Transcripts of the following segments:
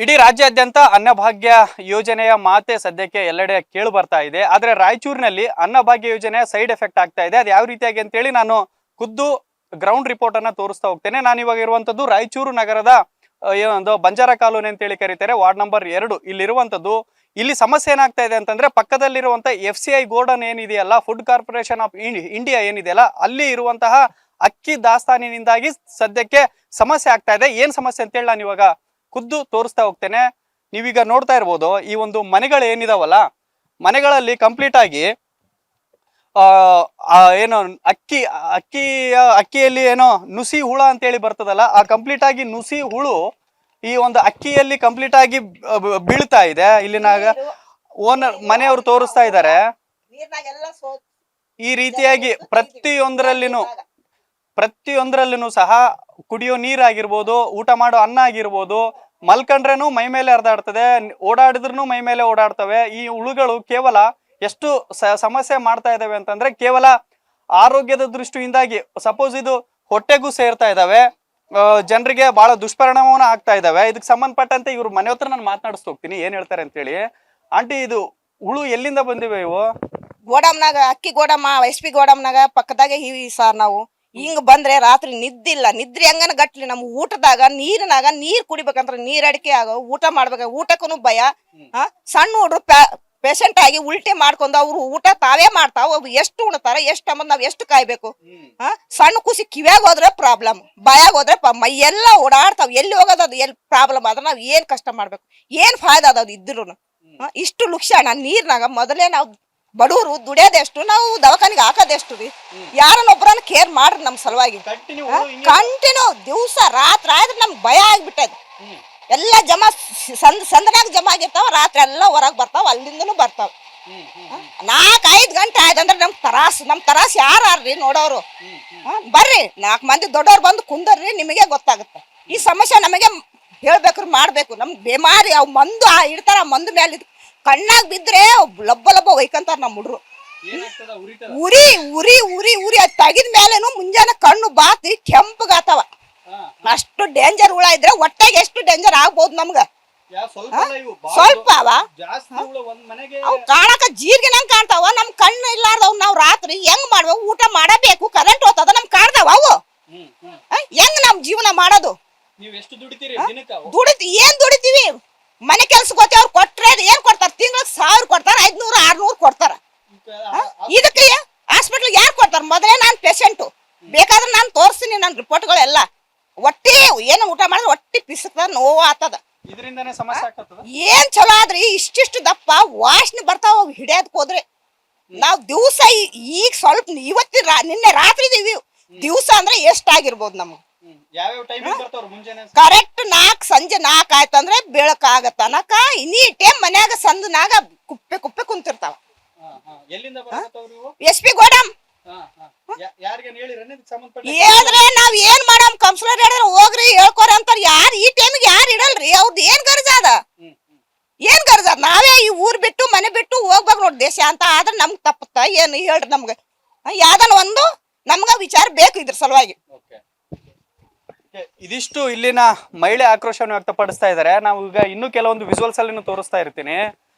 ಇಡೀ ರಾಜ್ಯಾದ್ಯಂತ ಅನ್ನಭಾಗ್ಯ ಯೋಜನೆಯ ಮಾತೆ ಸದ್ಯಕ್ಕೆ ಎಲ್ಲೆಡೆ ಕೇಳಿ ಬರ್ತಾ ಇದೆ. ಆದ್ರೆ ರಾಯಚೂರಿನಲ್ಲಿ ಅನ್ನಭಾಗ್ಯ ಯೋಜನೆಯ ಸೈಡ್ ಎಫೆಕ್ಟ್ ಆಗ್ತಾ ಇದೆ. ಅದು ಯಾವ ರೀತಿಯಾಗಿ ಅಂತೇಳಿ ನಾನು ಖುದ್ದು ಗ್ರೌಂಡ್ ರಿಪೋರ್ಟ್ ಅನ್ನ ತೋರಿಸ್ತಾ ಹೋಗ್ತೇನೆ. ನಾನು ಇವಾಗ ಇರುವಂತದ್ದು ರಾಯಚೂರು ನಗರದ ಏನೊಂದು ಬಂಜಾರ ಕಾಲೋನಿ ಅಂತೇಳಿ ಕರೀತಾರೆ, ವಾರ್ಡ್ ನಂಬರ್ 2 ಇಲ್ಲಿರುವಂತದ್ದು. ಇಲ್ಲಿ ಸಮಸ್ಯೆ ಏನಾಗ್ತಾ ಇದೆ ಅಂತಂದ್ರೆ ಪಕ್ಕದಲ್ಲಿರುವಂತ FCI ಗೋಡನ್ ಏನಿದೆಯಲ್ಲ, ಫುಡ್ ಕಾರ್ಪೊರೇಷನ್ ಆಫ್ ಇಂಡಿಯಾ ಏನಿದೆಯಲ್ಲ, ಅಲ್ಲಿ ಇರುವಂತಹ ಅಕ್ಕಿ ದಾಸ್ತಾನಿನಿಂದಾಗಿ ಸದ್ಯಕ್ಕೆ ಸಮಸ್ಯೆ ಆಗ್ತಾ ಇದೆ. ಏನ್ ಸಮಸ್ಯೆ ಅಂತೇಳಿ ನಾನು ಇವಾಗ ಖುದ್ದು ತೋರಿಸ್ತಾ ಹೋಗ್ತೇನೆ. ನೀವೀಗ ನೋಡ್ತಾ ಇರ್ಬೋದು, ಈ ಒಂದು ಮನೆಗಳು ಏನಿದಾವಲ್ಲ, ಮನೆಗಳಲ್ಲಿ ಕಂಪ್ಲೀಟ್ ಆಗಿ ಏನೋ ಅಕ್ಕಿಯಲ್ಲಿ ಏನೋ ನುಸಿ ಹುಳ ಅಂತೇಳಿ ಬರ್ತದಲ್ಲ, ಆ ಕಂಪ್ಲೀಟ್ ಆಗಿ ನುಸಿ ಹುಳು ಈ ಒಂದು ಅಕ್ಕಿಯಲ್ಲಿ ಕಂಪ್ಲೀಟ್ ಆಗಿ ಬೀಳ್ತಾ ಇದೆ. ಇಲ್ಲಿನಾಗ ಓನರ್ ಮನೆಯವರು ತೋರಿಸ್ತಾ ಇದ್ದಾರೆ. ಈ ರೀತಿಯಾಗಿ ಪ್ರತಿಯೊಂದರಲ್ಲಿನೂ ಸಹ ಕುಡಿಯೋ ನೀರಾಗಿರ್ಬೋದು, ಊಟ ಮಾಡೋ ಅನ್ನ ಆಗಿರ್ಬೋದು, ಮಲ್ಕಂಡ್ರೇನು ಮೈ ಮೇಲೆ ಹರಿದಾಡ್ತದೆ, ಓಡಾಡಿದ್ರೂ ಮೈ ಮೇಲೆ ಓಡಾಡ್ತವೆ. ಈ ಹುಳುಗಳು ಕೇವಲ ಎಷ್ಟು ಸಮಸ್ಯೆ ಮಾಡ್ತಾ ಇದಾವೆ ಅಂತಂದ್ರೆ, ಕೇವಲ ಆರೋಗ್ಯದ ದೃಷ್ಟಿಯಿಂದಾಗಿ ಸಪೋಸ್ ಇದು ಹೊಟ್ಟೆಗೂ ಸೇರ್ತಾ ಇದಾವೆ, ಜನರಿಗೆ ಬಹಳ ದುಷ್ಪರಿಣಾಮವನ್ನ ಆಗ್ತಾ ಇದಾವೆ. ಇದಕ್ಕೆ ಸಂಬಂಧಪಟ್ಟಂತೆ ಇವ್ರ ಮನೆ ಹತ್ರ ನಾನು ಮಾತನಾಡಿಸ್ತಾ ಹೋಗ್ತೀನಿ, ಏನ್ ಹೇಳ್ತಾರೆ ಅಂತೇಳಿ. ಆಂಟಿ, ಇದು ಹುಳು ಎಲ್ಲಿಂದ ಬಂದಿವೆ ಇವು? ಗೋಡಮ್ನಾಗ, ಅಕ್ಕಿ ಗೋಡಮ್ಮ, SP ಗೋಡಮ್ನಾಗ ಪಕ್ಕದಾಗೆ ಇವಿ ಸರ್. ನಾವು ಹಿಂಗ್ ಬಂದ್ರೆ ರಾತ್ರಿ ನಿದ್ದಿಲ್ಲ, ನಿದ್ರಿ ಹೆಂಗನ ಗಟ್ಲಿ. ನಮ್ ಊಟದಾಗ ನೀರಿನಾಗ ನೀರ್ ಕುಡಿಬೇಕಂದ್ರ ನೀರ್ ಅಡಿಕೆ ಆಗೋ, ಊಟ ಮಾಡ್ಬೇಕ, ಊಟಕ್ಕೂ ಭಯ. ಸಣ್ಣ ಹುಡ್ರು ಪೇಷಂಟ್ ಆಗಿ ಉಲ್ಟಿ ಮಾಡ್ಕೊಂಡು ಅವ್ರು ಊಟ ತಾವೇ ಮಾಡ್ತಾವ. ಎಷ್ಟು ಉಣ್ತಾರ, ಎಷ್ಟು ಅಂಬದ್ ನಾವ್ ಎಷ್ಟು ಕಾಯ್ಬೇಕು? ಸಣ್ಣ ಖುಷಿ ಕಿವ್ಯಾಗ ಹೋದ್ರೆ ಪ್ರಾಬ್ಲಮ್, ಭಯಾಗ ಹೋದ್ರೆ ಮೈ ಎಲ್ಲ ಓಡಾಡ್ತಾವ್. ಎಲ್ಲಿ ಹೋಗೋದು, ಅದು ಎಲ್ಲಿ ಪ್ರಾಬ್ಲಮ್ ಆದ್ರೆ ನಾವ್ ಏನ್ ಕಷ್ಟ ಮಾಡ್ಬೇಕು, ಏನ್ ಫಾಯ್ದ ಅದ ಇದ್ರು. ಇಷ್ಟು ಲುಕ್ಷಣ ನೀರ್ನಾಗ ಮೊದಲೇ ನಾವ್ ಬಡವರು ದುಡಿಯೋದೆಷ್ಟು, ನಾವು ದವಾಖಾನಿಗೆ ಹಾಕೋದೆಷ್ಟು ರೀ? ಯಾರನ್ನೊಬ್ಬರನ್ನ ಕೇರ್ ಮಾಡ್ರಿ ನಮ್ ಸಲುವಾಗಿ. ಕಂಟಿನ್ಯೂ ದಿವ್ಸ ರಾತ್ರಿ ಆದ್ರೆ ನಮ್ಗೆ ಭಯ ಆಗ್ಬಿಟ್ಟದ. ಎಲ್ಲ ಸಂದನಾಗ ಜಮಾ ಆಗಿರ್ತಾವ, ರಾತ್ರಿ ಎಲ್ಲ ಹೊರಗ್ ಬರ್ತಾವ, ಅಲ್ಲಿಂದನೂ ಬರ್ತಾವ. 4-5 ಗಂಟೆ ಆಯ್ತಂದ್ರೆ ನಮ್ ತರಾಸ್ ಯಾರ್ರಿ ನೋಡೋರು? ಬರ್ರಿ, 4 ಮಂದಿ ದೊಡ್ಡವ್ರು ಬಂದು ಕುಂದರ್ರಿ, ನಿಮಗೆ ಗೊತ್ತಾಗುತ್ತೆ. ಈ ಸಮಸ್ಯೆ ನಮಗೆ ಹೇಳ್ಬೇಕ್ರಿ, ಮಾಡ್ಬೇಕು. ನಮ್ ಬೇಮಾರಿ ಅವ್ ಮಂದು ಇಡ್ತಾರ, ಮಂದು ಮೇಲೆ ಕಣ್ಣಾಗ ಬಿದ್ರೆ ಲಬ್ಬ ಒಯ್ಕಂತಾರ ನಮ್ ಹುಡ್ರು. ಉರಿ ಉರಿ ಉರಿ ಉರಿ ಅದ್ ತೆಗಿದ ಮೇಲೇನು ಮುಂಜಾನೆ ಕಣ್ಣು ಬಾತಿ ಕೆಂಪಗಾತಾವ. ಅಷ್ಟು ಡೇಂಜರ್ ಹುಳ ಇದ್ರೆ ಒಟ್ಟಾಗಿ ಎಷ್ಟು ಡೇಂಜರ್ ಆಗ್ಬೋದು ನಮ್ಗ? ಸ್ವಲ್ಪ ಅವ್ ಕಾಣಕ ಜೀರ್ಗಿನಂಗ್ ಕಾಣ್ತಾವ. ನಮ್ ಕಣ್ಣು ಇಲ್ಲಾರ್ದವ್ ನಾವ್ ರಾತ್ರಿ ಹೆಂಗ್ ಮಾಡ್ಬೇಕು? ಊಟ ಮಾಡಬೇಕು, ಕರೆಂಟ್ ಹೋಗ್ತದ, ನಮ್ ಕಾಣ್ತಾವ ಅವು. ಹೆಂಗ್ ನಮ್ ಜೀವನ ಮಾಡೋದು? ಏನ್ ದುಡಿತೀವಿ? ಮನೆ ಕೆಲ್ಸ ಗೊತ್ತಿ, ಅವ್ರು ಕೊಟ್ರೆ ಏನ್ ಕೊಡ್ತಾರ? ತಿಂಗಳಿಗೆ 1000 ಕೊಡ್ತಾರ, 500-600 ಕೊಡ್ತಾರ. ಇದಕ್ಕೆ ಹಾಸ್ಪಿಟ್ಲ್ ಯಾರು ಕೊಡ್ತಾರ? ಮೊದಲೇ ನಾನ್ ಪೇಷಂಟು, ಬೇಕಾದ್ರೆ ನಾನ್ ತೋರಿಸ್ತೀನಿ ನನ್ನ ರಿಪೋರ್ಟ್ಗಳೆಲ್ಲ. ಒಟ್ಟಿ ಏನು ಊಟ ಮಾಡಿದ್ರೆ ಒಟ್ಟಿ ಪಿಸಕ್ತ ನೋವು ಆತದ. ಏನ್ ಚಲೋ ಆದ್ರಿ, ಇಷ್ಟಿಷ್ಟು ದಪ್ಪ ವಾಸನೆ ಬರ್ತಾವ ಹಿಡಿಯೋದಕ್ ಹೋದ್ರೆ. ನಾವ್ ದಿವ್ಸ ಈಗ ಸ್ವಲ್ಪ ನಿನ್ನೆ ರಾತ್ರಿ ದಿವ್ಸ ಅಂದ್ರೆ ಎಷ್ಟಾಗಿರ್ಬೋದು ನಮ್ಗೆ? ಕರೆಕ್ಟ್ 4 ಸಂಜೆ 4 ಆಯ್ತಂದ್ರೆ ಬೆಳಕಾಗತ್ತನಕ ಇನ್ನೀ ಟೈಮ್ ಮನ್ಯಾಗ ಸಂದನಾಗ ಕುಪ್ಪೆ ಕುಂತಿರ್ತಾವ. SP ಗೋಡಮ್ ಹೇಳಿದ್ರೆ ನಾವ್ ಏನ್ ಮಾಡಮ್? ಕೌನ್ಸಿಲರ್ ಹೇಳಿದ್ರೆ ಹೋಗ್ರಿ ಹೇಳ್ಕೊರಿ ಅಂತಾರ. ಯಾರು ಈ ಟೈಮಿಗೆ ಯಾರು ಇಡಲ್ರಿ? ಅವ್ರದ್ದು ಏನ್ ಗರ್ಜ ಅದ? ನಾವೇ ಈ ಊರ್ ಬಿಟ್ಟು ಮನೆ ಬಿಟ್ಟು ಹೋಗ್ಬೇಕು ನೋಡಿ ದೇಶ ಅಂತ. ಆದ್ರೆ ನಮ್ಗ್ ತಪ್ಪುತ್ತ ಏನು ಹೇಳ್ರಿ? ನಮ್ಗೆ ಯಾವ್ದನ ಒಂದು ನಮ್ಗ ವಿಚಾರ ಬೇಕು ಇದ್ರ ಸಲುವಾಗಿ. ಇದಿಷ್ಟು ಇಲ್ಲಿನ ಮಹಿಳೆ ಆಕ್ರೋಶವನ್ನು ವ್ಯಕ್ತಪಡಿಸ್ತಾ ಇದ್ದಾರೆ. ನಾವು ಈಗ ಇನ್ನೂ ಕೆಲವೊಂದು ವಿಜುವಲ್ಸ್ ಅಲ್ಲಿ ತೋರಿಸ್ತಾ ಇರ್ತೀನಿ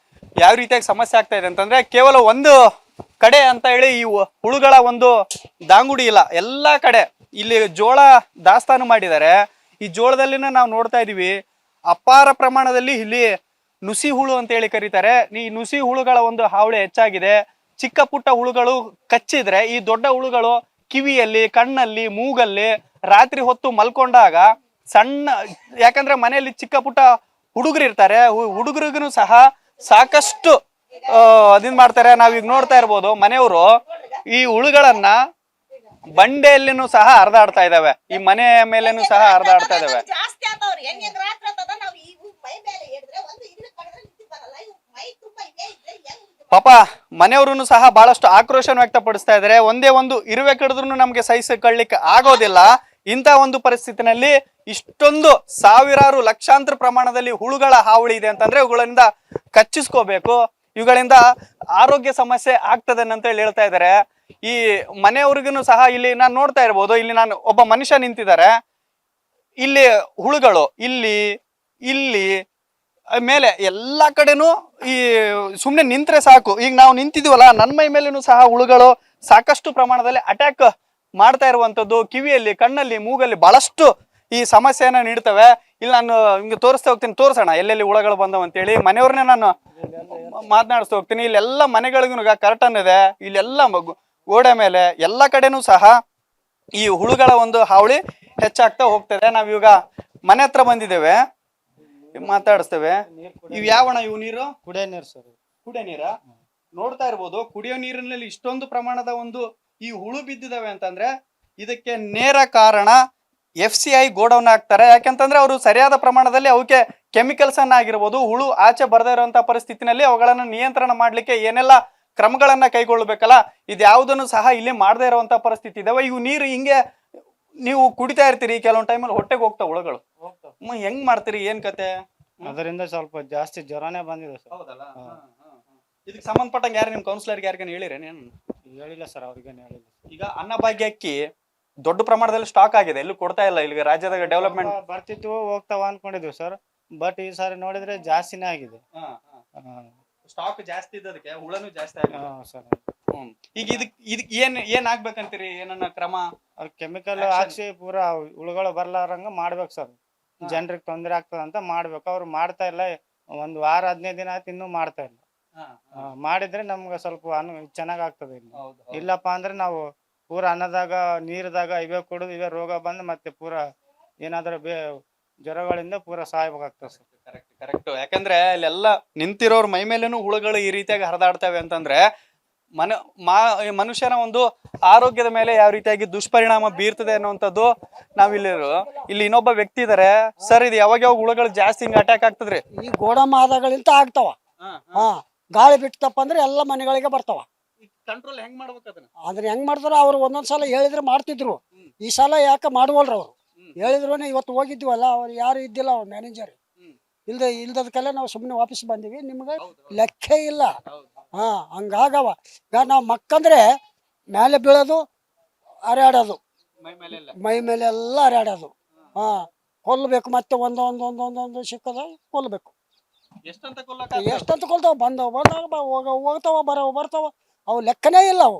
ಯಾವ ರೀತಿಯಾಗಿ ಸಮಸ್ಯೆ ಆಗ್ತಾ ಇದೆ ಅಂತಂದ್ರೆ, ಕೇವಲ ಒಂದು ಕಡೆ ಅಂತ ಹೇಳಿ ಈ ಹುಳುಗಳ ಒಂದು ದಾಂಗುಡಿ ಇಲ್ಲ, ಎಲ್ಲಾ ಕಡೆ ಇಲ್ಲಿ ಜೋಳ ದಾಸ್ತಾನು ಮಾಡಿದ್ದಾರೆ. ಈ ಜೋಳದಲ್ಲಿನ ನಾವು ನೋಡ್ತಾ ಇದೀವಿ ಅಪಾರ ಪ್ರಮಾಣದಲ್ಲಿ ಇಲ್ಲಿ ನುಸಿ ಹುಳು ಅಂತ ಹೇಳಿ ಕರೀತಾರೆ. ಈ ನುಸಿ ಹುಳುಗಳ ಒಂದು ಹಾವಳಿ ಹೆಚ್ಚಾಗಿದೆ. ಚಿಕ್ಕ ಪುಟ್ಟ ಹುಳುಗಳು ಕಚ್ಚಿದ್ರೆ ಈ ದೊಡ್ಡ ಹುಳುಗಳು ಕಿವಿಯಲ್ಲಿ, ಕಣ್ಣಲ್ಲಿ, ಮೂಗಲ್ಲಿ ರಾತ್ರಿ ಹೊತ್ತು ಮಲ್ಕೊಂಡಾಗ ಸಣ್ಣ, ಯಾಕಂದ್ರೆ ಮನೆಯಲ್ಲಿ ಚಿಕ್ಕ ಪುಟ್ಟ ಹುಡುಗರು ಇರ್ತಾರೆ, ಹುಡುಗರಿಗೂ ಸಹ ಸಾಕಷ್ಟು ಅದಿನ್ ಮಾಡ್ತಾರೆ. ನಾವೀಗ ನೋಡ್ತಾ ಇರ್ಬೋದು, ಮನೆಯವರು ಈ ಹುಳುಗಳನ್ನ ಬಂಡೆಯಲ್ಲಿನೂ ಸಹ ಹರಿದಾಡ್ತಾ ಇದಾವೆ, ಈ ಮನೆ ಮೇಲೇನು ಸಹ ಹರಿದಾಡ್ತಾ ಇದಾವೆ. ಪಾಪ ಮನೆಯವರು ಸಹ ಬಹಳಷ್ಟು ಆಕ್ರೋಶನ ವ್ಯಕ್ತಪಡಿಸ್ತಾ ಇದ್ದಾರೆ. ಒಂದೇ ಒಂದು ಇರುವೆ ಕಡಿದ್ರು ನಮ್ಗೆ ಸಹಿಸಿಕೊಳ್ಳಿಕ್ಕೆ ಆಗೋದಿಲ್ಲ. ಇಂಥ ಒಂದು ಪರಿಸ್ಥಿತಿನಲ್ಲಿ ಇಷ್ಟೊಂದು ಸಾವಿರಾರು ಲಕ್ಷಾಂತರ ಪ್ರಮಾಣದಲ್ಲಿ ಹುಳುಗಳ ಹಾವಳಿ ಇದೆ ಅಂತಂದ್ರೆ ಇವುಗಳಿಂದ ಕಚ್ಚಿಸ್ಕೋಬೇಕು, ಇವುಗಳಿಂದ ಆರೋಗ್ಯ ಸಮಸ್ಯೆ ಆಗ್ತದೆ ಅಂತ ಹೇಳ್ತಾ ಇದ್ದಾರೆ. ಈ ಮನೆಯವ್ರಿಗೂ ಸಹ ಇಲ್ಲಿ ನಾನು ನೋಡ್ತಾ ಇರ್ಬೋದು, ಇಲ್ಲಿ ನಾನು ಒಬ್ಬ ಮನುಷ್ಯ ನಿಂತಿದ್ದಾರೆ, ಇಲ್ಲಿ ಹುಳುಗಳು ಇಲ್ಲಿ ಇಲ್ಲಿ ಮೇಲೆ ಎಲ್ಲಾ ಕಡೆನೂ ಈ ಸುಮ್ನೆ ನಿಂತ್ರೆ ಸಾಕು. ಈಗ ನಾವು ನಿಂತಿದೀವಲ್ಲ, ನನ್ನ ಮೈ ಮೇಲೇನು ಸಹ ಹುಳುಗಳು ಸಾಕಷ್ಟು ಪ್ರಮಾಣದಲ್ಲಿ ಅಟ್ಯಾಕ್ ಮಾಡ್ತಾ ಇರುವಂತದ್ದು, ಕಿವಿಯಲ್ಲಿ, ಕಣ್ಣಲ್ಲಿ, ಮೂಗಲ್ಲಿ ಬಹಳಷ್ಟು ಈ ಸಮಸ್ಯೆಯನ್ನ ನೀಡ್ತವೆ. ಇಲ್ಲಿ ನಾನು ಹಿಂಗೆ ತೋರಿಸ್ತಾ ಹೋಗ್ತೀನಿ, ತೋರ್ಸೋಣ ಎಲ್ಲೆಲ್ಲಿ ಹುಳಗಳು ಬಂದವ ಅಂತೇಳಿ. ಮನೆಯವ್ರನ್ನೇ ನಾನು ಮಾತನಾಡಿಸ್ತಾ ಹೋಗ್ತೀನಿ. ಇಲ್ಲೆಲ್ಲ ಮನೆಗಳಿಗೂ ಕರ್ಟನ್ ಇದೆ, ಇಲ್ಲೆಲ್ಲ ಗೋಡೆ ಮೇಲೆ ಎಲ್ಲ ಕಡೆನೂ ಸಹ ಈ ಹುಳುಗಳ ಒಂದು ಹಾವಳಿ ಹೆಚ್ಚಾಗ್ತಾ ಹೋಗ್ತದೆ. ನಾವಿವಾಗ ಮನೆ ಹತ್ರ ಬಂದಿದ್ದೇವೆ, ಮಾತಾಡಿಸ್ತೇವೆ. ಇವು ಯಾವಣ ಇವು ನೀರು? ಕುಡಿಯೋ ನೀರು ಸರ್. ಕುಡಿಯೋ ನೀರ ನೋಡ್ತಾ ಇರ್ಬೋದು. ಕುಡಿಯೋ ನೀರಿನಲ್ಲಿ ಇಷ್ಟೊಂದು ಪ್ರಮಾಣದ ಒಂದು ಈ ಹುಳು ಬಿದ್ದಿದಾವೆ ಅಂತಂದ್ರೆ ಇದಕ್ಕೆ ನೇರ ಕಾರಣ FCI ಗೋಡೌನ್ ಹಾಕ್ತಾರೆ. ಯಾಕಂತಂದ್ರೆ ಅವರು ಸರಿಯಾದ ಪ್ರಮಾಣದಲ್ಲಿ ಅವಕ್ಕೆ ಕೆಮಿಕಲ್ಸ್ ಅನ್ನ ಆಗಿರ್ಬೋದು, ಹುಳು ಆಚೆ ಬರದೇ ಇರುವಂತಹ ಪರಿಸ್ಥಿತಿನಲ್ಲಿ ಅವುಗಳನ್ನ ನಿಯಂತ್ರಣ ಮಾಡ್ಲಿಕ್ಕೆ ಏನೆಲ್ಲ ಕ್ರಮಗಳನ್ನ ಕೈಗೊಳ್ಳಬೇಕಲ್ಲ, ಇದ್ಯಾವುದನ್ನು ಸಹ ಇಲ್ಲಿ ಮಾಡದೇ ಇರುವಂತಹ ಪರಿಸ್ಥಿತಿ ಇದಾವೆ. ಇವು ನೀರು ಹಿಂಗೆ ನೀವು ಕುಡಿತಾ ಇರ್ತೀರಿ, ಕೆಲವೊಂದು ಟೈಮಲ್ಲಿ ಹೊಟ್ಟೆಗೆ ಹೋಗ್ತಾವ ಹುಳುಗಳು. ಹೆಂಗ್ ಮಾಡ್ತೀರಿ, ಏನ್ ಕತೆ? ಅದರಿಂದ ಸ್ವಲ್ಪ ಜಾಸ್ತಿ ಜ್ವರನೇ ಬಂದಿದೆ ಸರ್. ಹೌದಲ್ಲ? ಇದಕ್ಕೆ ಸಂಬಂಧಪಟ್ಟಂಗೆ ಯಾರು ನಿಮ್ಮ ಕೌನ್ಸಿಲರ್ಗೆ ಯಾರಿಗೇನು ಹೇಳಿರೇನು? ಹೇಳಿಲ್ಲ ಸರ್, ಅವ್ರಿಗೇನು ಹೇಳಿಲ್ಲ. ಈಗ ಅನ್ನಭಾಗ್ಯ ಅಕ್ಕಿ ದೊಡ್ಡ ಪ್ರಮಾಣದಲ್ಲಿ ಸ್ಟಾಕ್ ಆಗಿದೆ, ಎಲ್ಲೂ ಕೊಡ್ತಾ ಇಲ್ಲ. ಇಲ್ಲಿ ರಾಜ್ಯದಾಗ ಡೆವಲಪ್ಮೆಂಟ್ ಬರ್ತಿತ್ತು, ಹೋಗ್ತಾವ ಅನ್ಕೊಂಡಿದ್ವಿ ಸರ್. ಬಟ್ ಈ ಸಾರಿ ನೋಡಿದ್ರೆ ಜಾಸ್ತಿನೇ ಆಗಿದೆ. ಸ್ಟಾಕ್ ಜಾಸ್ತಿ ಇದ್ದದಕ್ಕೆ ಹುಳನು ಜಾಸ್ತಿ ಆಗಿದೆ ಸರ್. ಈಗ ಇದಕ್ ಏನ್ ಆಗ್ಬೇಕಂತೀರಿ? ಏನನ್ನ ಕ್ರಮ? ಅದು ಕೆಮಿಕಲ್ ಹಾಕ್ಸಿ ಪೂರಾ ಹುಳುಗಳು ಬರ್ಲಾರಂಗ ಮಾಡ್ಬೇಕು ಸರ್. ಜನರಿಗೆ ತೊಂದರೆ ಆಗ್ತದ ಅಂತ ಮಾಡ್ಬೇಕು. ಅವ್ರು ಮಾಡ್ತಾ ಇಲ್ಲ. 1 ವಾರ 15 ದಿನ ಆಯ್ತು, ಇನ್ನೂ ಮಾಡ್ತಾ ಇಲ್ಲ. ಮಾಡಿದ್ರೆ ನಮ್ಗೆ ಸ್ವಲ್ಪ ಚೆನ್ನಾಗ್ ಆಗ್ತದೆ. ಇಲ್ಲಪ್ಪ ಅಂದ್ರೆ ನಾವು ಪೂರಾ ಅನ್ನದಾಗ, ನೀರದಾಗ ಇವೇ ಕುಡಿದು ಇವೇ ರೋಗ ಬಂದು ಮತ್ತೆ ಪೂರಾ ಏನಾದ್ರೂ ಜ್ವರಗಳಿಂದ ಪೂರಾ ಸಾಯ್ಬೇಕಾಗ್ತದೆ ಸರ್. ಕರೆಕ್ಟ್. ಯಾಕಂದ್ರೆ ಇಲ್ಲೆಲ್ಲ ನಿಂತಿರೋರ್ ಮೈ ಮೇಲೇನು ಹುಳುಗಳು ಈ ರೀತಿಯಾಗಿ ಹರಿದಾಡ್ತವೆ ಅಂತಂದ್ರೆ ಮನುಷ್ಯನ ಒಂದು ಆರೋಗ್ಯದ ಮೇಲೆ ಯಾವ ರೀತಿಯಾಗಿ ದುಷ್ಪರಿಣಾಮ ಬೀರ್ತದೆ ಅನ್ನುವಂಥದ್ದು ಇಲ್ಲಿ ಇನ್ನೊಬ್ಬ ವ್ಯಕ್ತಿ ಇದಾರೆ. ಸರ್, ಇದು ಯಾವಾಗ ಹುಳುಗಳು ಜಾಸ್ತಿ ಹಿಂಗ ಅಟ್ಯಾಕ್ ಆಗ್ತದ್ರಿ? ಈ ಗೋಡಂಬ ಆದಾಗಳಿಂದ ಆಗ್ತಾವ. ಗಾಳಿ ಬಿಟ್ಟಪ್ಪ ಅಂದ್ರೆ ಎಲ್ಲ ಮನೆಗಳಿಗೆ ಬರ್ತಾವ. ಕಂಟ್ರೋಲ್ ಹೆಂಗ್ ಮಾಡ್ಬೇಕು ಅದನ್ನ? ಅದನ್ನ ಹೆಂಗ್ ಮಾಡ್ತಾರ ಅವ್ರು ಒಂದೊಂದ್ಸಲ ಹೇಳಿದ್ರೆ ಮಾಡ್ತಿದ್ರು. ಈ ಸಲ ಯಾಕೆ ಮಾಡುವಲ್ರ ಅವ್ರು? ಹೇಳಿದ್ರು. ಇವತ್ತು ಹೋಗಿದ್ವಲ್ಲ, ಅವ್ರು ಯಾರು ಇದ್ದಿಲ್ಲ, ಅವ್ರ ಮ್ಯಾನೇಜರ್ ಇಲ್ದದಕ್ಕೆಲ್ಲ ನಾವು ಸುಮ್ಮನೆ ವಾಪಸ್ ಬಂದಿವಿ. ನಿಮ್ಗೆ ಲೆಕ್ಕ ಇಲ್ಲ. ಹಂಗಾಗವ. ಈಗ ನಾವು ಮಕ್ಕಂದ್ರೆ ಮೇಲೆ ಬೀಳೋದು, ಹರಿಯಾಡೋದು, ಮೈ ಮೇಲೆ ಎಲ್ಲ ಹರಿಯಾಡೋದು. ಕೊಲ್ಲಬೇಕು. ಮತ್ತೆ ಒಂದೊಂದು ಸಿಕ್ಕದ ಕೊಲ್ಲಬೇಕು. ಎಷ್ಟಂತ ಕೊಲ್ತಾವ? ಬಂದಾಗ ಹೋಗ್ತಾವ, ಬರ್ತಾವ. ಅವು ಲೆಕ್ಕನೇ ಇಲ್ಲ. ಅವು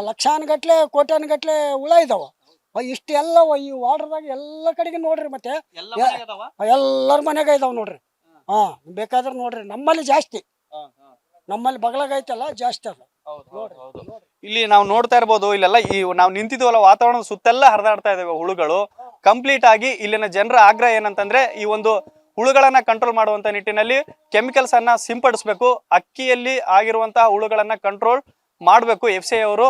ಲಕ್ಷಾನುಗಟ್ಲೆ ಕೋಟ್ಯಾನುಗಟ್ಲೆ ಹುಳ ಇದಾವ. ಇಷ್ಟು ಎಲ್ಲ ಈ ವಾರ್ಡ್ದಾಗ ಎಲ್ಲ ಕಡೆಗೆ ನೋಡ್ರಿ. ಮತ್ತೆ ಎಲ್ಲರ ಮನೆಗೆ ಇದಾವ ನೋಡ್ರಿ. ಬೇಕಾದ್ರೆ ನೋಡ್ರಿ, ನಮ್ಮಲ್ಲಿ ಜಾಸ್ತಿ. ನಮ್ಮಲ್ಲಿ ಬಗಲಾಗೈತಲ್ಲ, ಜಾಸ್ತಿ ಅದ. ಇಲ್ಲಿ ನಾವು ನೋಡ್ತಾ ಇರ್ಬೋದು. ಇಲ್ಲೆಲ್ಲ ಈ ನಾವು ನಿಂತಿದ್ವಲ್ಲ, ವಾತಾವರಣದ ಸುತ್ತೆಲ್ಲ ಹರಿದಾಡ್ತಾ ಇದಾವೆ ಹುಳುಗಳು. ಕಂಪ್ಲೀಟ್ ಆಗಿ ಇಲ್ಲಿನ ಜನರ ಆಗ್ರಹ ಏನಂತಂದ್ರೆ ಈ ಒಂದು ಹುಳುಗಳನ್ನ ಕಂಟ್ರೋಲ್ ಮಾಡುವಂತ ನಿಟ್ಟಿನಲ್ಲಿ ಕೆಮಿಕಲ್ಸ್ ಅನ್ನ ಸಿಂಪಡಿಸಬೇಕು. ಅಕ್ಕಿಯಲ್ಲಿ ಆಗಿರುವಂತಹ ಹುಳುಗಳನ್ನ ಕಂಟ್ರೋಲ್ ಮಾಡಬೇಕು FCI ಅವರು.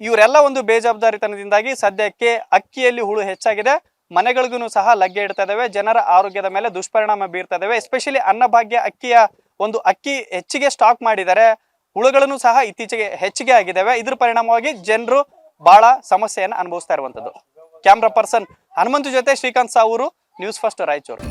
ಇವರೆಲ್ಲ ಒಂದು ಬೇಜವಾಬ್ದಾರಿತನದಿಂದಾಗಿ ಸದ್ಯಕ್ಕೆ ಅಕ್ಕಿಯಲ್ಲಿ ಹುಳು ಹೆಚ್ಚಾಗಿದೆ. ಮನೆಗಳಿಗೂ ಸಹ ಲಗ್ಗೆ ಇಡ್ತಾ ಇದಾವೆ. ಜನರ ಆರೋಗ್ಯದ ಮೇಲೆ ದುಷ್ಪರಿಣಾಮ ಬೀರ್ತಾ ಇದಾವೆ. ಎಸ್ಪೆಷಲಿ ಅನ್ನಭಾಗ್ಯ ಅಕ್ಕಿ ಹೆಚ್ಚಿಗೆ ಸ್ಟಾಕ್ ಮಾಡಿದ್ದಾರೆ. ಹುಳುಗಳನ್ನು ಸಹ ಇತ್ತೀಚೆಗೆ ಹೆಚ್ಚಿಗೆ ಆಗಿದ್ದಾವೆ. ಇದ್ರ ಪರಿಣಾಮವಾಗಿ ಜನರು ಬಹಳ ಸಮಸ್ಯೆಯನ್ನು ಅನುಭವಿಸ್ತಾ ಇರುವಂತದ್ದು. ಕ್ಯಾಮ್ರಾ ಪರ್ಸನ್ ಹನುಮಂತು ಜೊತೆ ಶ್ರೀಕಾಂತ್ ಸಾವೂರು, ನ್ಯೂಸ್ ಫಸ್ಟ್ ರಾಯಚೂರು.